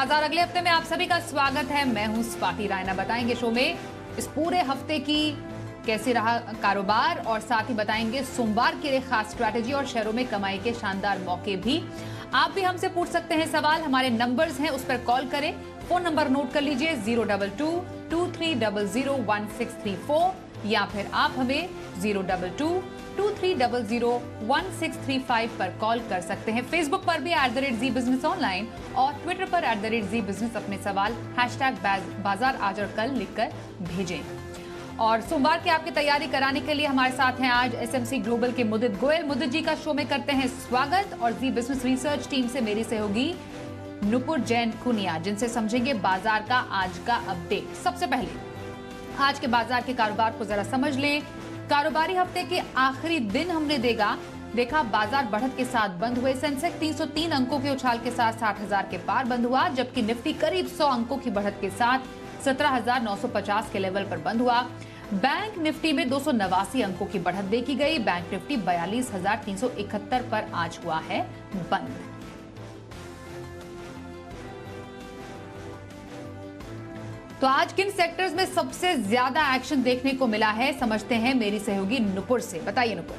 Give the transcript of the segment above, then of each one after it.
बाजार अगले हफ्ते में आप सभी का स्वागत है। मैं हूं स्वाति रायना। बताएंगे शो में इस पूरे हफ्ते की कैसे रहा कारोबार और साथ ही बताएंगे सोमवार के लिए खास स्ट्रैटेजी और शेयरों में कमाई के शानदार मौके भी। आप भी हमसे पूछ सकते हैं सवाल, हमारे नंबर्स हैं, उस पर कॉल करें। फोन नंबर नोट कर लीजिए 022-2300-1634 या फिर आप हमें 022-2300-1635 पर कॉल कर सकते हैं। फेसबुक पर भी @ZEE Business Online और ट्विटर पर @ZEE Business अपने सवाल #बाजार आज और कल लिखकर भेजें। और सोमवार की आपकी तैयारी कराने के लिए हमारे साथ हैं आज SMC ग्लोबल के मुदित गोयल। मुदित जी का शो में करते हैं स्वागत। और जी बिजनेस रिसर्च टीम से मेरी सहयोगी नुपुर जैन कुनिया, जिनसे समझेंगे बाजार का आज का अपडेट। सबसे पहले आज के बाजार के कारोबार को जरा समझ लें। कारोबारी हफ्ते के आखिरी दिन हमने देखा बाजार बढ़त के साथ बंद हुए। सेंसेक्स 303 अंकों के उछाल के साथ 60,000 के पार बंद हुआ, जबकि निफ्टी करीब 100 अंकों की बढ़त के साथ 17,950 के लेवल पर बंद हुआ। बैंक निफ्टी में 289 अंकों की बढ़त देखी गई। बैंक निफ्टी 42,371 पर आज हुआ है बंद। तो आज किन सेक्टर्स में सबसे ज्यादा एक्शन देखने को मिला है, समझते हैं मेरी सहयोगी नुपुर से। बताइए नुपुर।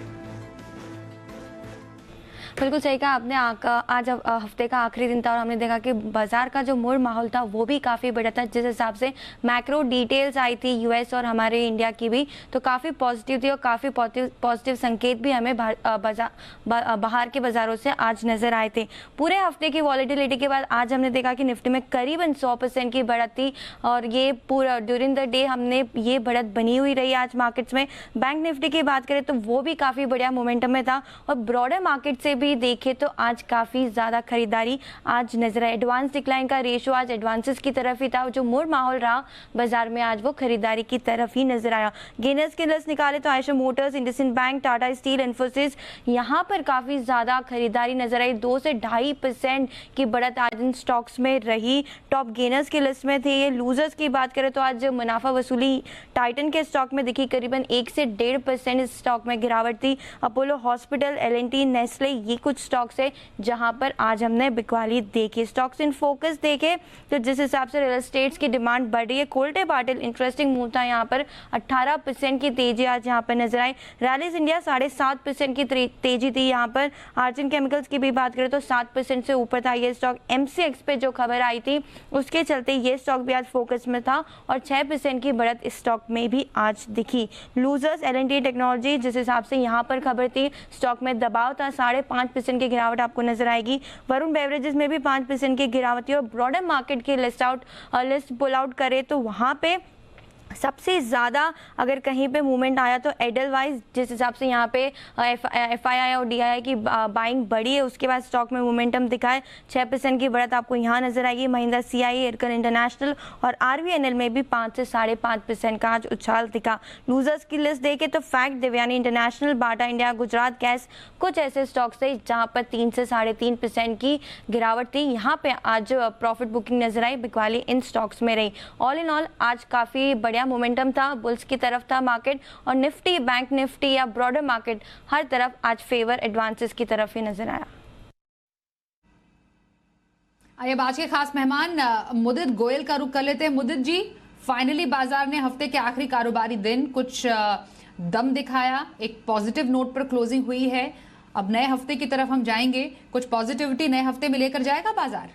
बिल्कुल सही कहा आपने। आज हफ्ते का आखिरी दिन था और हमने देखा कि बाजार का जो मूड माहौल था वो भी काफ़ी बढ़िया था। जिस हिसाब से मैक्रो डिटेल्स आई थी यूएस और हमारे इंडिया की भी, तो काफ़ी पॉजिटिव थी और काफ़ी पॉजिटिव संकेत भी हमें बाहर के बाजारों से आज नजर आए थे। पूरे हफ्ते की वॉलेटिलिटी के बाद आज हमने देखा कि निफ्टी में करीबन 100% की बढ़त थी और ये पूरा ड्यूरिंग द डे हमने ये बढ़त बनी हुई रही आज मार्केट्स में। बैंक निफ्टी की बात करें तो वो भी काफ़ी बढ़िया मोमेंटम में था और ब्रॉडर मार्केट से भी देखें तो आज काफी ज्यादा खरीदारी आज नजर आई। एडवांस डिक्लाइन का रेशियो आज एडवांसेस की तरफ ही था। जो मूड माहौल रहा बाजार में आज वो खरीदारी की तरफ ही नजर आया। गेनर्स के लिस्ट निकाले तो Eicher Motors, IndusInd bank, Tata steel, Infosys, यहाँ पर काफी ज्यादा खरीदारी नजर आई। 2 से 2.5% की बढ़त आज इन स्टॉक्स में रही। टॉप गेनर्स की लिस्ट में थे ये। लूजर्स की बात करें तो आज मुनाफा वसूली टाइटन के स्टॉक में दिखी, करीबन 1 से 1.5% इस स्टॉक में गिरावट थी। अपोलो हॉस्पिटल, L&T, नेस्ले, ये कुछ स्टॉक्स है जहां पर आज हमने बिकवाली देखी। स्टॉक्स इन फोकस देखे तो जिस हिसाब से रियल एस्टेट्स की डिमांड बढ़ रही है, कोल्टे पाटिल इंटरेस्टिंग मूव था यहाँ पर। 18% की तेजी आज यहाँ पर नजर आई। रैलीज इंडिया 7.5% की तेजी थी यहाँ पर। आर्चिन केमिकल्स की भी बात करें तो 7% से ऊपर था ये स्टॉक। MCX पे जो खबर आई थी उसके चलते ये स्टॉक भी आज फोकस में था और 6% की बढ़त इस स्टॉक में भी आज दिखी। लूजर्स L&T टेक्नोलॉजी, जिस हिसाब से यहाँ पर खबर थी स्टॉक में दबाव था, 5.5% की गिरावट आपको नजर आएगी। वरुण बेवरेजेस में भी 5% की गिरावट थी। और ब्रॉडर मार्केट की लिस्ट पुल आउट करें तो वहां पे सबसे ज़्यादा अगर कहीं पे मूवमेंट आया तो एडलवाइज, जिस हिसाब से यहाँ पे FII और DII की बाइंग बढ़ी है, उसके बाद स्टॉक में मोमेंटम दिखा है। 6% की बढ़त आपको यहाँ नजर आएगी। महिंद्रा CI, एयरकल इंटरनेशनल और RVNL में भी 5 से 5.5% का आज उछाल दिखा। लूजर्स की लिस्ट देखे तो FACT, Devyani International, Bata India, Gujarat Gas, कुछ ऐसे स्टॉक्स थे जहाँ पर 3 से 3.5% की गिरावट थी। यहाँ पे आज प्रॉफिट बुकिंग नजर आई, बिकवाली इन स्टॉक्स में रही। ऑल इन ऑल आज काफ़ी बढ़िया मोमेंटम था, बुल्स की तरफ था मार्केट और निफ्टी, बैंक निफ्टी या ब्रॉडर मार्केट हर तरफ आज फेवर एडवांसेस की तरफ ही नजर आया। आइए आज के खास मेहमान मुदित गोयल का रुख कर लेते हैं। मुदित जी, फाइनली बाजार ने हफ्ते के आखिरी कारोबारी दिन कुछ दम दिखाया, एक पॉजिटिव नोट पर क्लोजिंग हुई है। अब नए हफ्ते की तरफ हम जाएंगे, कुछ पॉजिटिविटी नए हफ्ते में लेकर जाएगा बाजार?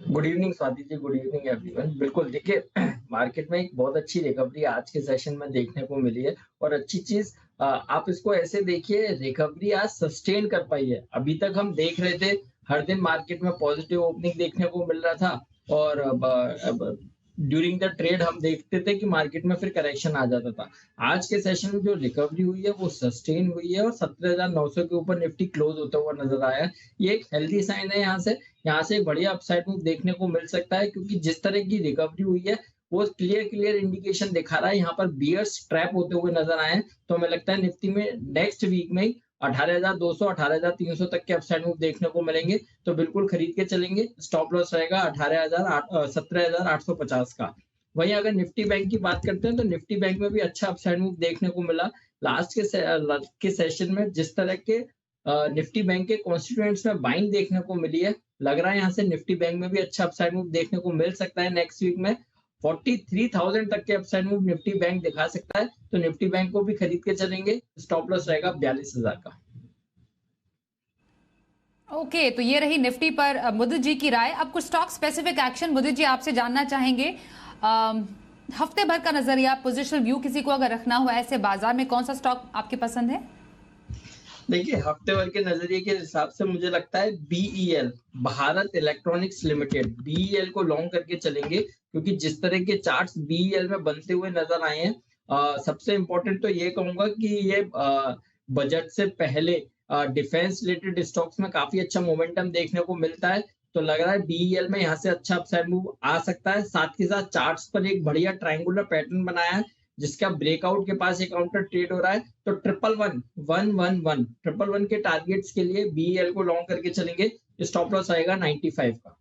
Good evening Swati ji, good evening everyone. बिल्कुल देखिए, मार्केट में एक बहुत अच्छी रिकवरी आज के सेशन में देखने को मिली है और अच्छी चीज आप इसको ऐसे देखिए, रिकवरी आज सस्टेन कर पाई है। अभी तक हम देख रहे थे हर दिन मार्केट में पॉजिटिव ओपनिंग देखने को मिल रहा था और ड्यूरिंग द ट्रेड हम देखते थे कि मार्केट में फिर करेक्शन आ जाता था। आज के सेशन में जो रिकवरी हुई है वो सस्टेन हुई है और 17,900 के ऊपर निफ्टी क्लोज होता हुआ नजर आया है। ये एक हेल्दी साइन है। यहाँ से एक बढ़िया अपसाइड मूव देखने को मिल सकता है, क्योंकि जिस तरह की रिकवरी हुई है वो क्लियर इंडिकेशन दिखा रहा है। यहाँ पर बियर्स ट्रैप होते हुए नजर आए हैं, तो हमें लगता है निफ्टी में नेक्स्ट वीक में 18,200 18,300 तक के अपसाइड मूव देखने को मिलेंगे, तो बिल्कुल खरीद के चलेंगे। स्टॉप लॉस रहेगा 17,850 का। वहीं अगर निफ्टी बैंक की बात करते हैं तो निफ्टी बैंक में भी अच्छा अपसाइड मूव देखने को मिला। लास्ट के सेशन में जिस तरह के निफ्टी बैंक के कॉन्स्टिट्यूएंट्स में बाइंग देखने को मिली है। लग रहा है यहाँ से निफ्टी बैंक में भी अच्छा अपसाइड मूव देखने को मिल सकता है नेक्स्ट वीक में। 43,000 तक के अपसाइड मूव निफ्टी बैंक दिखा सकता है, तो निफ्टी बैंक को भी खरीद के चलेंगे। स्टॉप लॉस रहेगा 42,000 का। ओके, तो ये रही निफ्टी पर मुदित जी की राय। अब कुछ स्टॉक स्पेसिफिक एक्शन मुदित जी आपसे जानना चाहेंगे। हफ्ते भर का नजरिया, पोजिशनल व्यू किसी को अगर रखना हुआ ऐसे बाजार में, कौन सा स्टॉक आपके पसंद है? देखिए, हफ्ते भर के नजरिए के हिसाब से मुझे लगता है BEL, Bharat electronics limited, BEL को लॉन्ग करके चलेंगे, क्योंकि जिस तरह के चार्ट्स BEL में बनते हुए नजर आए हैं, सबसे इंपॉर्टेंट तो ये कहूंगा कि ये बजट से पहले डिफेंस रिलेटेड स्टॉक्स में काफी अच्छा मोमेंटम देखने को मिलता है। तो लग रहा है BEL में यहाँ से अच्छा अपसाइड मूव आ सकता है। साथ के साथ चार्ट्स पर एक बढ़िया ट्रायंगुलर पैटर्न बनाया है, जिसका ब्रेकआउट के पास एक काउंटर ट्रेड हो रहा है। तो 111 के टारगेट्स के लिए BEL को लॉन्ग करके चलेंगे। स्टॉप लॉस आएगा 95 का।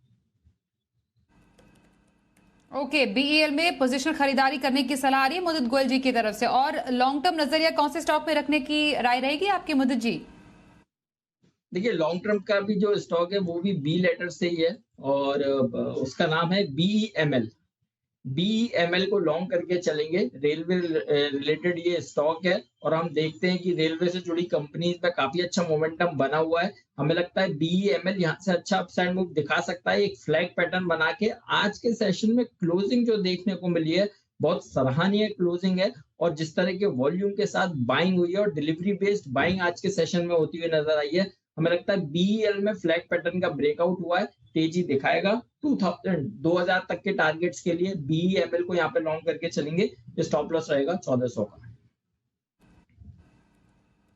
ओके, BEL में पोजीशनल खरीदारी करने की सलाह आ रही है मुदित गोयल जी की तरफ से। और लॉन्ग टर्म नजरिया कौन से स्टॉक में रखने की राय रहेगी आपकी मुदित जी? देखिए, लॉन्ग टर्म का भी जो स्टॉक है वो भी B लेटर से ही है, और उसका नाम है BEML। BEML को लॉन्ग करके चलेंगे। रेलवे रिलेटेड ये स्टॉक है, और हम देखते हैं कि रेलवे से जुड़ी कंपनीज में काफी अच्छा मोमेंटम बना हुआ है। हमें लगता है BEML यहाँ से अच्छा अपसाइड मूव दिखा सकता है, एक फ्लैग पैटर्न बना के। आज के सेशन में क्लोजिंग जो देखने को मिली है, बहुत सराहनीय क्लोजिंग है, और जिस तरह के वॉल्यूम के साथ बाइंग हुई है और डिलीवरी बेस्ड बाइंग आज के सेशन में होती हुई नजर आई है, हमें लगता है BEL में फ्लैग पैटर्न का ब्रेकआउट हुआ है, तेजी दिखाएगा। 2000 तक के टारगेट्स के लिए BEML को यहाँ पे लॉन्ग करके चलेंगे। स्टॉप लॉस रहेगा 1400 का।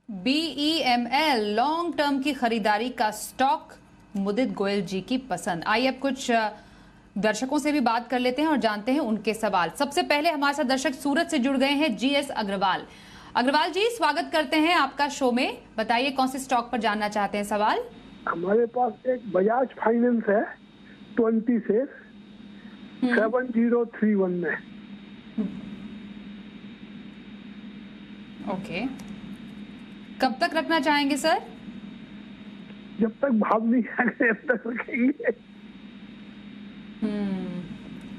BEML लॉन्ग टर्म की खरीदारी का स्टॉक मुदित गोयल जी की पसंद। आइए अब कुछ दर्शकों से भी बात कर लेते हैं और जानते हैं उनके सवाल। सबसे पहले हमारे साथ दर्शक सूरत से जुड़ गए हैं, GS अग्रवाल। अग्रवाल जी, स्वागत करते हैं आपका शो में। बताइए कौन से स्टॉक पर जानना चाहते हैं सवाल? हमारे पास एक बजाज फाइनेंस है 20 से 7031 में। ओके, कब तक रखना चाहेंगे सर? जब तक भाव नहीं आएगा तब तक रखेंगे।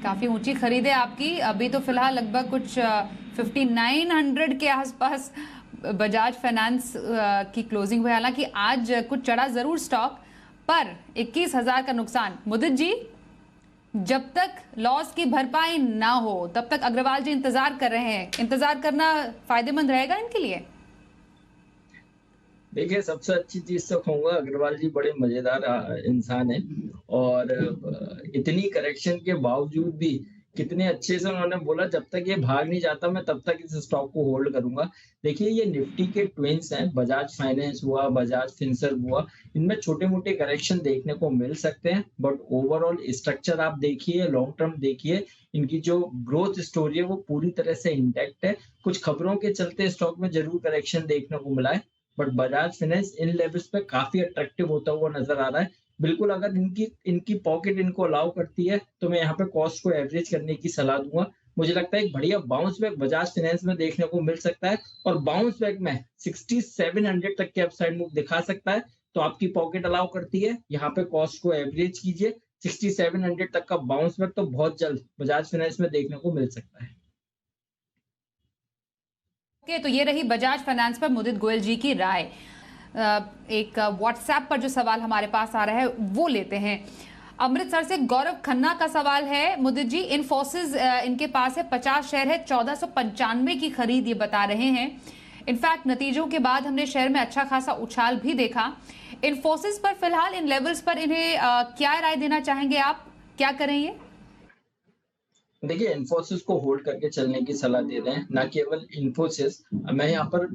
काफी ऊंची खरीद है आपकी। अभी तो फिलहाल लगभग कुछ 5900 के आसपास बजाज फाइनेंस की क्लोजिंग हुई। हालांकि आज कुछ चढ़ा जरूर स्टॉक, पर 21,000 का नुकसान। मुदित जी, जब तक लॉस की भरपाई ना हो तब तक अग्रवाल जी इंतजार कर रहे हैं। इंतजार करना फायदेमंद रहेगा इनके लिए? देखिए, सबसे अच्छी चीज तो कहूंगा, अग्रवाल जी बड़े मजेदार इंसान है, और इतनी करेक्शन के बावजूद भी कितने अच्छे से उन्होंने बोला, जब तक ये भाग नहीं जाता मैं तब तक इस स्टॉक को होल्ड करूंगा। देखिए, ये निफ्टी के ट्विंस हैं, बजाज फाइनेंस हुआ, बजाज फिनसर्व हुआ, इनमें छोटे मोटे करेक्शन देखने को मिल सकते हैं, बट ओवरऑल स्ट्रक्चर आप देखिए, लॉन्ग टर्म देखिए, इनकी जो ग्रोथ स्टोरी है वो पूरी तरह से इंटैक्ट है। कुछ खबरों के चलते स्टॉक में जरूर करेक्शन देखने को मिला है, but Bajaj finance in levels पे काफी अट्रैक्टिव होता हुआ नजर आ रहा है। बिल्कुल, अगर इनकी पॉकेट इनको अलाउ करती है तो मैं यहाँ पे कॉस्ट को एवरेज करने की सलाह दूंगा। मुझे लगता है एक बढ़िया बाउंस बैक बजाज फाइनेंस में देखने को मिल सकता है, और बाउंस बैक में 6700 तक के अपसाइड मूव दिखा सकता है। तो आपकी पॉकेट अलाउ करती है, यहाँ पे कॉस्ट को एवरेज कीजिए। 6700 तक का बाउंस बैक तो बहुत जल्द बजाज फाइनेंस में देखने को मिल सकता है। ओके, तो ये रही बजाज फाइनेंस पर मुदित गोयल जी की राय। एक व्हाट्सएप पर जो सवाल हमारे पास आ रहा है वो लेते हैं। अमृतसर से गौरव खन्ना का सवाल है, मुदित जी, इन्फोसिस इनके पास है 50 शेयर है, 1495 की खरीद ये बता रहे हैं। इनफैक्ट नतीजों के बाद हमने शेयर में अच्छा खासा उछाल भी देखा। इन्फोसिस पर फिलहाल इन लेवल्स पर इन्हें क्या राय देना चाहेंगे आप? क्या करें ये? देखिए, इन्फोसिस को होल्ड करके चलने की सलाह दे रहे हैं, ना केवल इन्फोसिस। मैं यहाँ पर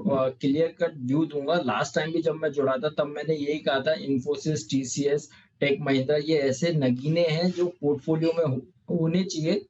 क्लियर कट व्यू दूंगा। लास्ट टाइम भी जब मैं जुड़ा था तब मैंने यही कहा था, इन्फोसिस, TCS, टेक महिंद्रा, ये ऐसे नगीने हैं जो पोर्टफोलियो में होने चाहिए।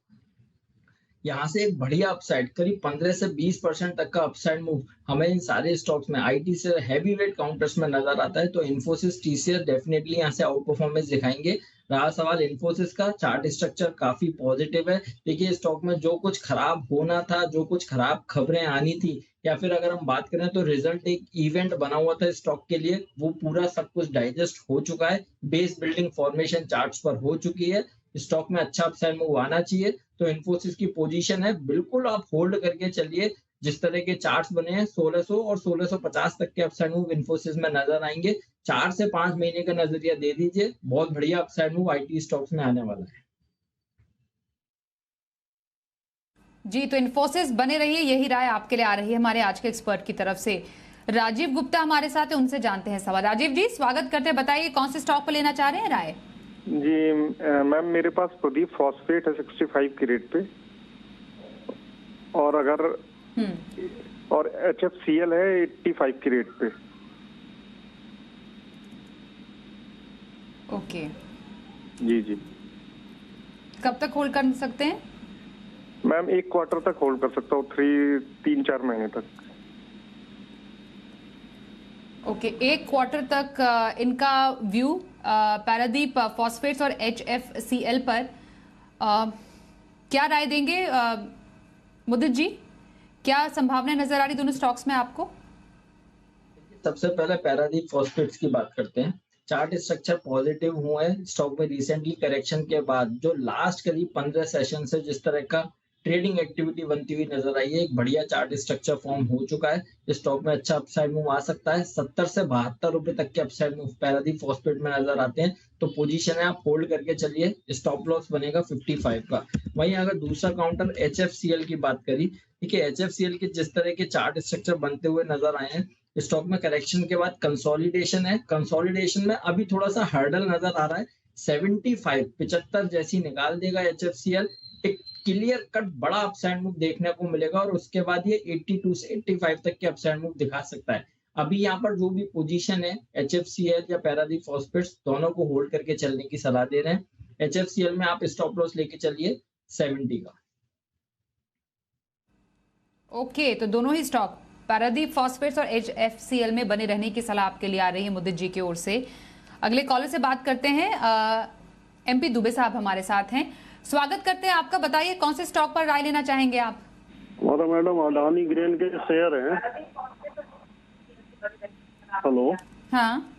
यहाँ से एक बढ़िया अपसाइड करीब 15 से 20% तक का अपसाइड मूव हमें इन सारे स्टॉक्स में आईटी से हैवी वेट काउंटर्स में नजर आता है। तो इन्फोसिस, टीसीएस डेफिनेटली यहाँ से आउट परफॉर्मेंस दिखाएंगे। रहा सवाल इन्फोसिस का, चार्ट स्ट्रक्चर काफी पॉजिटिव है। देखिए स्टॉक में जो कुछ खराब होना था, जो कुछ खराब खबरें आनी थी, या फिर अगर हम बात करें तो रिजल्ट एक इवेंट बना हुआ था स्टॉक के लिए, वो पूरा सब कुछ डाइजेस्ट हो चुका है। बेस बिल्डिंग फॉर्मेशन चार्ट्स पर हो चुकी है। स्टॉक में अच्छा अपसाइड मूव आना चाहिए। तो इन्फोसिस की पोजीशन है, बिल्कुल आप होल्ड करके चलिए। जिस तरह के चार्ट्स बने हैं 1600 और 1650 तक के अपसाइड मूव इन्फोसिस में नजर आएंगे। 4 से 5 महीने का नजरिया दे दीजिए, बहुत बढ़िया अपसाइड मूव आईटी स्टॉक्स में आने वाला है। जी, तो इन्फोसिस बने रहिए, यही राय आपके लिए आ रही है हमारे आज के एक्सपर्ट की तरफ से। राजीव गुप्ता हमारे साथ है, उनसे जानते हैं सवाल। राजीव जी, स्वागत करते हैं, बताइए कौन से स्टॉक पर लेना चाह रहे हैं राय? जी मैम, मेरे पास प्रदीप फॉस्फेट है 65 की रेट पे, और अगर और HFCL है 85 की रेट पे। ओके जी जी कब तक होल्ड कर सकते हैं? मैम 1 क्वार्टर तक होल्ड कर सकता हूँ, 3-4 महीने तक। ओके, 1 क्वार्टर तक इनका व्यू पैरादीप फॉस्फेट्स और HFCL पर क्या राय देंगे मुदित जी? क्या संभावना नजर आ रही दोनों स्टॉक्स में आपको? सबसे पहले पैरादीप फॉस्फेट्स की बात करते हैं। चार्ट स्ट्रक्चर पॉजिटिव हुए हैं स्टॉक में रिसेंटली करेक्शन के बाद। जो लास्ट करीब 15 सेशन से जिस तरह का ट्रेडिंग एक्टिविटी बनती हुई नजर आई है, एक बढ़िया चार्ट स्ट्रक्चर फॉर्म हो चुका है। स्टॉक में अच्छा अपसाइड मूव आ सकता है। 70 से 72 रुपए तक के अपसाइड मूव पैरादीप फॉस्फेट में नजर आते हैं। तो पोजीशन है, आप होल्ड करके चलिए। स्टॉप लॉस बनेगा 55 का। वहीं अगर दूसरा काउंटर HFCL की बात करी, देखिए HFCL के जिस तरह के चार्ट स्ट्रक्चर बनते हुए नजर आए हैं, स्टॉक में करेक्शन के बाद कंसोलिडेशन है। कंसोलिडेशन में अभी थोड़ा सा हर्डल नजर आ रहा है। 75 जैसी निकाल देगा HFCL, एक क्लियर कट बड़ा अपसाइड मूव देखने को मिलेगा, और उसके बाद ये 82 से 85 तक के अपसाइड मूव दिखा सकता है। अभी यहाँ पर जो भी पोजीशन है HFCL या पैरादीप फॉस्फेट्स, दोनों को होल्ड करके चलने की सलाह दे रहे हैं। HFCL में आप स्टॉप लॉस लेके चलिए 70 का। ओके, तो दोनों ही स्टॉक पैरादीप फॉस्फेट्स और HFCL में बने रहने की सलाह आपके लिए आ रही है मुदित जी की ओर से। अगले कॉलर से बात करते हैं। MP दुबे साहब हमारे साथ हैं, स्वागत करते हैं आपका। बताइए कौन से स्टॉक पर राय लेना चाहेंगे आप? हमारा मैडम अडानी ग्रेन के शेयर हैं। हेलो, हाँ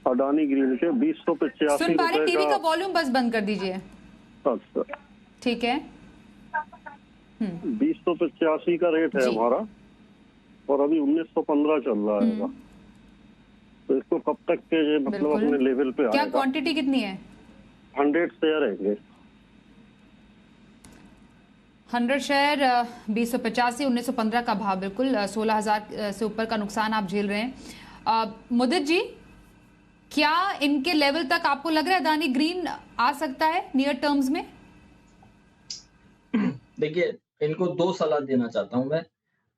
अडानी ग्रीन के 285 सुन पा रहे? टीवी का वॉल्यूम बस बंद कर दीजिए। अच्छा ठीक है। 285 का रेट है हमारा, और अभी 1915 चल रहा है। तो इसको कब तक के मतलब अपने लेवल पे क्या आएगा? क्वांटिटी कितनी है? 100 शेयर रहेंगे। 100 शेयर 285, 1915 का भाव, बिल्कुल 16,000 से ऊपर का नुकसान आप झेल रहे हैं। मुदित जी, क्या इनके लेवल तक आपको लग रहा है अडानी ग्रीन आ सकता है नियर टर्म्स में? देखिए, इनको 2 सलाह देना चाहता हूं मैं।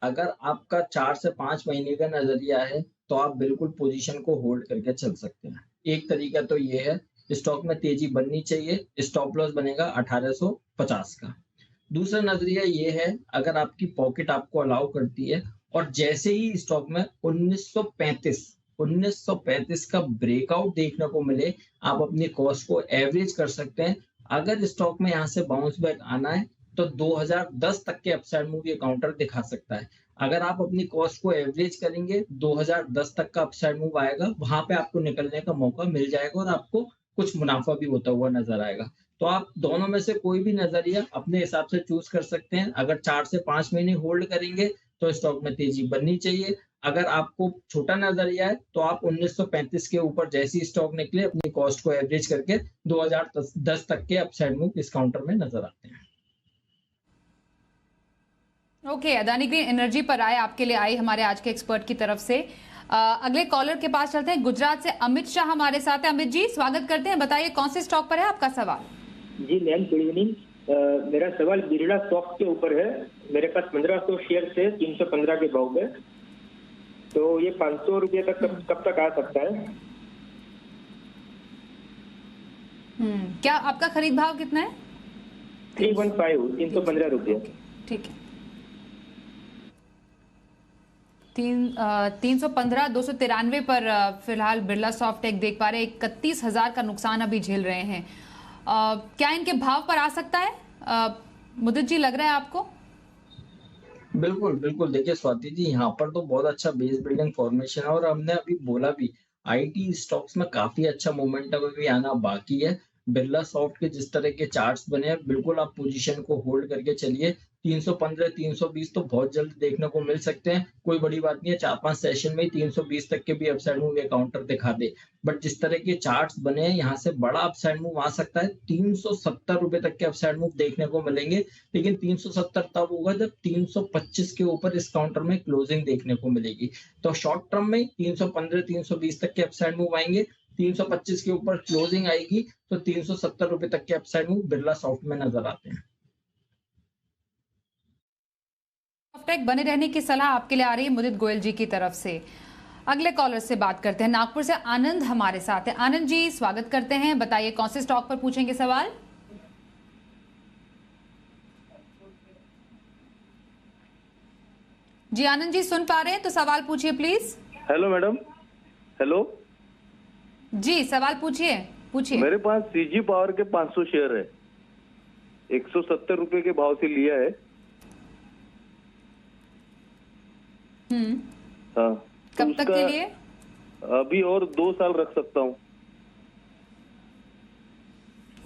अगर आपका 4 से 5 महीने का नजरिया है तो आप बिल्कुल पोजीशन को होल्ड करके चल सकते हैं। एक तरीका तो ये है, स्टॉक में तेजी बननी चाहिए। स्टॉप लॉस बनेगा 1850 का। दूसरा नजरिया ये है, अगर आपकी पॉकेट आपको अलाउ करती है और जैसे ही स्टॉक में 1935 का ब्रेकआउट देखने को मिले, आप अपनी कॉस्ट को एवरेज कर सकते हैं। अगर स्टॉक में यहाँ से बाउंस बैक आना है तो 2010 तक के अपसाइड मूव ये काउंटर दिखा सकता है। अगर आप अपनी कॉस्ट को एवरेज करेंगे, 2010 तक का अपसाइड मूव आएगा, वहां पे आपको निकलने का मौका मिल जाएगा और आपको कुछ मुनाफा भी होता हुआ नजर आएगा। तो आप दोनों में से कोई भी नजरिया अपने हिसाब से चूज कर सकते हैं। अगर 4 से 5 महीने होल्ड करेंगे तो स्टॉक में तेजी बननी चाहिए। अगर आपको छोटा नजरिया है तो आप 1935 के ऊपर जैसी स्टॉक निकले, अपनी कॉस्ट को एवरेज करके 2010 तक के अपसाइड मूव इस काउंटर में नजर आते हैं। ओके, अडानी ग्रीन एनर्जी पर आए आपके लिए आई हमारे आज के एक्सपर्ट की तरफ से। अगले कॉलर के पास चलते हैं। गुजरात से अमित शाह हमारे साथ है। अमित जी, स्वागत करते हैं, बताइए कौन से स्टॉक पर है आपका सवाल? जी मैम, गुड इवनिंग। मेरा सवाल बिरला सॉफ्ट के ऊपर है। मेरे पास 1500 शेयर है 315 के भाव में, तो ये 500 रुपये तक कब तक आ सकता है? क्या आपका खरीद भाव कितना है? 315 रुपये। ठीक है। 315 293 पर फिलहाल बिरला सॉफ्टेक देख पा रहे हैं। 31,000 का नुकसान अभी झेल रहे हैं। क्या इनके भाव पर आ सकता है मुदित जी, लग रहा है आपको? बिल्कुल बिल्कुल, देखिए स्वाति जी, यहाँ पर तो बहुत अच्छा बेस बिल्डिंग फॉर्मेशन है और हमने अभी बोला भी आईटी स्टॉक्स में काफी अच्छा मोमेंटम अभी आना बाकी है। बिरला सॉफ्ट के जिस तरह के चार्ट्स बने हैं, बिल्कुल आप पोजीशन को होल्ड करके चलिए। 315 320 तो बहुत जल्द देखने को मिल सकते हैं, कोई बड़ी बात नहीं है। 4-5 सेशन में ही 320 तक के भी अपसाइड मूव ये काउंटर दिखा दे। बट जिस तरह के चार्ट्स बने हैं, यहाँ से बड़ा अपसाइड मूव आ सकता है। 370 रुपए तक के अपसाइड मूव देखने को मिलेंगे, लेकिन 370 तब होगा जब 325 के ऊपर इस काउंटर में क्लोजिंग देखने को मिलेगी। तो शॉर्ट टर्म में 315 320 तक के अपसाइड मूव आएंगे। 325 के ऊपर क्लोजिंग आएगी तो 370 रुपए तक के अपसाइड मूव बिरला सॉफ्ट में नजर आते हैं। सॉफ्टेक बने रहने की सलाह आपके लिए आ रही है मुदित गोयल जी की तरफ से। अगले कॉलर से बात करते हैं। नागपुर से आनंद हमारे साथ है। आनंद जी, स्वागत करते हैं। बताइए कौन से स्टॉक पर पूछेंगे सवाल? जी आनंद जी, सुन पा रहे हैं तो सवाल पूछिए प्लीज। Hello madam. हेलो जी, सवाल पूछिए पूछिए। मेरे पास सीजी पावर के 500 शेयर है, 170 रुपए के भाव से लिया है। हाँ, कब तक के लिए? अभी और 2 साल रख सकता हूँ।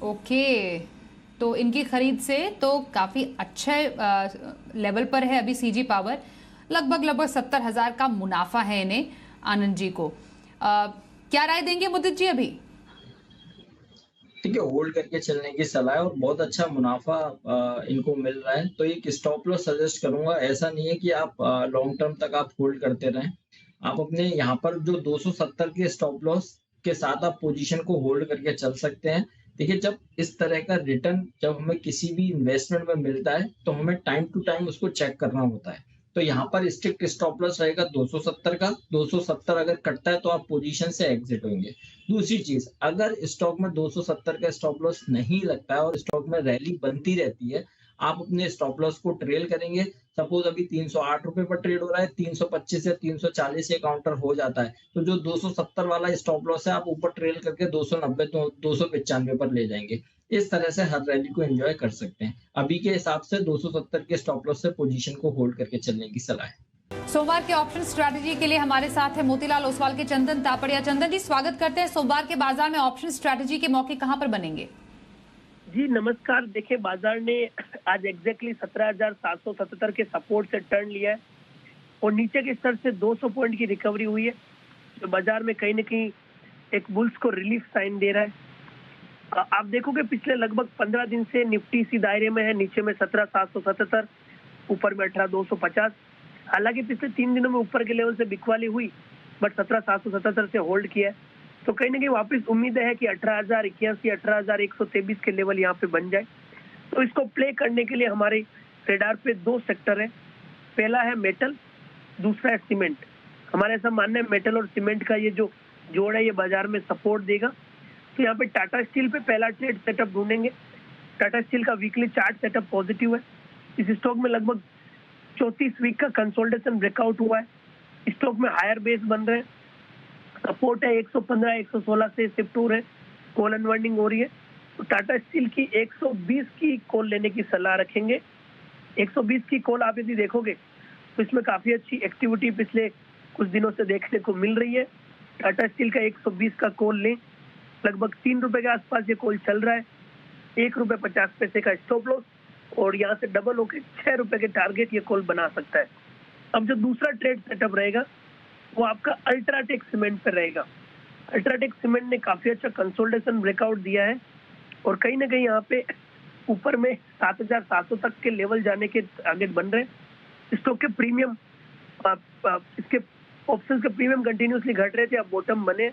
ओके, तो इनकी खरीद से तो काफी अच्छे लेवल पर है अभी सीजी पावर। लगभग 70,000 का मुनाफा है इन्हें, आनंद जी को। क्या राय देंगे मुदित जी अभी? ठीक है, होल्ड करके चलने की सलाह है और बहुत अच्छा मुनाफा इनको मिल रहा है, तो एक स्टॉप लॉस सजेस्ट करूंगा। ऐसा नहीं है कि आप लॉन्ग टर्म तक आप होल्ड करते रहें। आप अपने यहाँ पर जो 270 के स्टॉप लॉस के साथ आप पोजीशन को होल्ड करके चल सकते हैं। देखिए, जब इस तरह का रिटर्न जब हमें किसी भी इन्वेस्टमेंट में मिलता है तो हमें टाइम टू टाइम उसको चेक करना होता है। तो यहाँ पर स्ट्रिक्ट स्टॉप लॉस रहेगा 270 का। 270 अगर कटता है तो आप पोजीशन से एग्जिट होंगे। दूसरी चीज, अगर स्टॉक में 270 का स्टॉप लॉस नहीं लगता है और स्टॉक में रैली बनती रहती है, आप अपने स्टॉप लॉस को ट्रेल करेंगे। सपोज अभी 308 रुपए पर ट्रेड हो रहा है, 325 या 340 ये काउंटर हो जाता है, तो जो 270 वाला स्टॉप लॉस है आप ऊपर ट्रेल करके 290 तो 295 पर ले जाएंगे। इस तरह से हर रैली को एंजॉय कर सकते हैं। अभी के हिसाब से 270 के स्टॉप लॉस से पोजीशन को होल्ड करके चलने की सलाह है। सोमवार के ऑप्शन स्ट्रैटेजी के लिए हमारे साथ है मोतीलाल ओसवाल के चंदन तापड़िया। चंदन जी, स्वागत करते हैं। सोमवार के बाजार में ऑप्शन स्ट्रैटेजी के मौके कहां पर बनेंगे? जी नमस्कार। देखिए, बाजार ने आज एग्जैक्टली 17,777 के सपोर्ट से टर्न लिया है और नीचे के स्तर से 200 पॉइंट की रिकवरी हुई है, जो बाजार में कहीं न कहीं एक बुल्स को रिलीफ साइन दे रहा है। आप देखोगे पिछले लगभग 15 दिन से निफ्टी इसी दायरे में है, नीचे में 17,777, ऊपर में 18,250। हालांकि पिछले 3 दिनों में ऊपर के लेवल से बिकवाली हुई, बट 17,777 से होल्ड किया है। तो कहीं ना कहीं वापस उम्मीद है कि 18,081 18,123 के लेवल यहाँ पे बन जाए। तो इसको प्ले करने के लिए हमारे रेडार पे 2 सेक्टर है। पहला है मेटल, दूसरा है सीमेंट। हमारा ऐसा मानना है मेटल और सीमेंट का ये जो जोड़ है ये बाजार में सपोर्ट देगा। तो यहाँ पे टाटा स्टील पे पहला ट्रेड सेटअप ढूंढेंगे। टाटा स्टील का वीकली चार्ट सेटअप पॉजिटिव है। इस स्टॉक में लगभग 34 वीक का कंसोलिडेशन ब्रेकआउट हुआ है। स्टॉक में हायर बेस बन रहे हैं। सपोर्ट है 115 116 से शिफ्ट हो रहे हैं। कॉल अनवाइंडिंग हो रही है। तो टाटा स्टील की 120 की कॉल लेने की सलाह रखेंगे। 120 की कॉल आप यदि देखोगे तो इसमें काफी अच्छी एक्टिविटी पिछले कुछ दिनों से देखने को मिल रही है। टाटा स्टील का 120 का कॉल लें। लगभग 3 रुपए के आसपास ये कॉल चल रहा है। 1 रुपए 50 पैसे का स्टॉप लॉस और यहाँ से डबल होकर 6 रुपए के टारगेट ये कॉल बना सकता है। अब जो दूसरा ट्रेड सेटअप रहेगा वो आपका अल्ट्राटेक सीमेंट पर रहेगा। अल्ट्राटेक सीमेंट ने काफी अच्छा कंसोलिडेशन ब्रेकआउट दिया है और कहीं ना कहीं यहाँ पे ऊपर में 7,700 तक के लेवल जाने के टारगेट बन रहे हैं। स्टॉक के प्रीमियम इसके ऑप्शंस के प्रीमियम कंटिन्यूसली घट रहे थे, अब बॉटम बने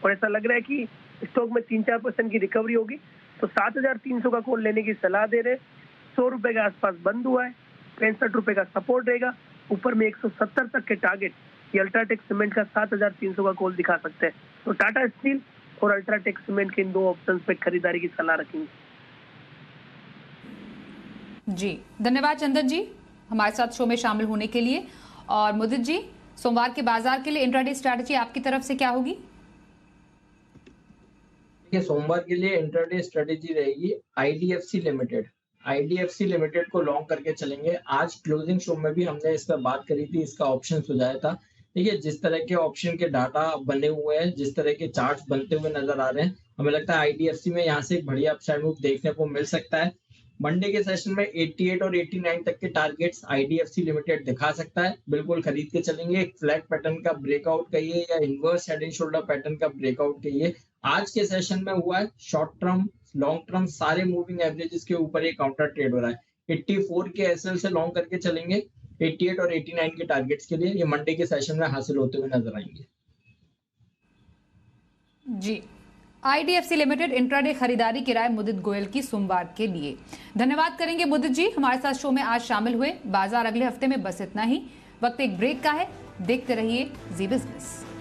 और ऐसा लग रहा है कि स्टॉक में 3-4% की रिकवरी होगी। तो 7,300 का कॉल लेने की सलाह दे रहे। 100 रुपए के आसपास बंद हुआ है। 65 रुपए का सपोर्ट रहेगा। ऊपर में 170 तक के टारगेट ये अल्ट्राटेक सीमेंट का 7,300 का कॉल दिखा सकते हैं। तो टाटा स्टील और अल्ट्राटेक सीमेंट के इन 2 ऑप्शंस पे खरीदारी की सलाह रखेंगे। जी, धन्यवाद चंदन जी हमारे साथ शो में शामिल होने के लिए। और मुदित जी, सोमवार के बाजार के लिए इंट्राडे स्ट्रैटेजी आपकी तरफ से क्या होगी? सोमवार के लिए इंट्राडे स्ट्रेटेजी रहेगी आईडीएफसी लिमिटेड। आईडीएफसी लिमिटेड को लॉन्ग करके चलेंगे। आज क्लोजिंग शो में भी हमने इस पर बात करी थी, इसका ऑप्शन सुझाया था। देखिए, जिस तरह के ऑप्शन के डाटा बने हुए हैं, जिस तरह के चार्ट्स बनते हुए नजर आ रहे हैं, हमें लगता है आईडीएफसी में यहाँ से एक बढ़िया अपसाइड मूव देखने को मिल सकता है। मंडे के सेशन में 88 और 89 तक के टारगेट्स आईडीएफसी लिमिटेड दिखा सकता है, बिल्कुल खरीद के चलेंगे। एक फ्लैग पैटर्न का ब्रेकआउट कहिए या inverse head and shoulder pattern का ब्रेकआउट कहिए, आज के सेशन में हुआ है। शॉर्ट टर्म, लॉन्ग टर्म सारे मूविंग एवरेजेस के ऊपर एक काउंटर ट्रेड हो रहा है। 84 के एसएल से लॉन्ग करके चलेंगे, 88 और 89 के टारगेट्स के लिए। ये मंडे के सेशन में हासिल होते हुए नजर आएंगे। जी, आईडीएफसी लिमिटेड इंट्राडे खरीदारी की राय मुदित गोयल की सोमवार के लिए। धन्यवाद करेंगे मुदित जी, हमारे साथ शो में आज शामिल हुए। बाजार अगले हफ्ते में बस इतना ही। वक्त एक ब्रेक का है, देखते रहिए जी बिजनेस।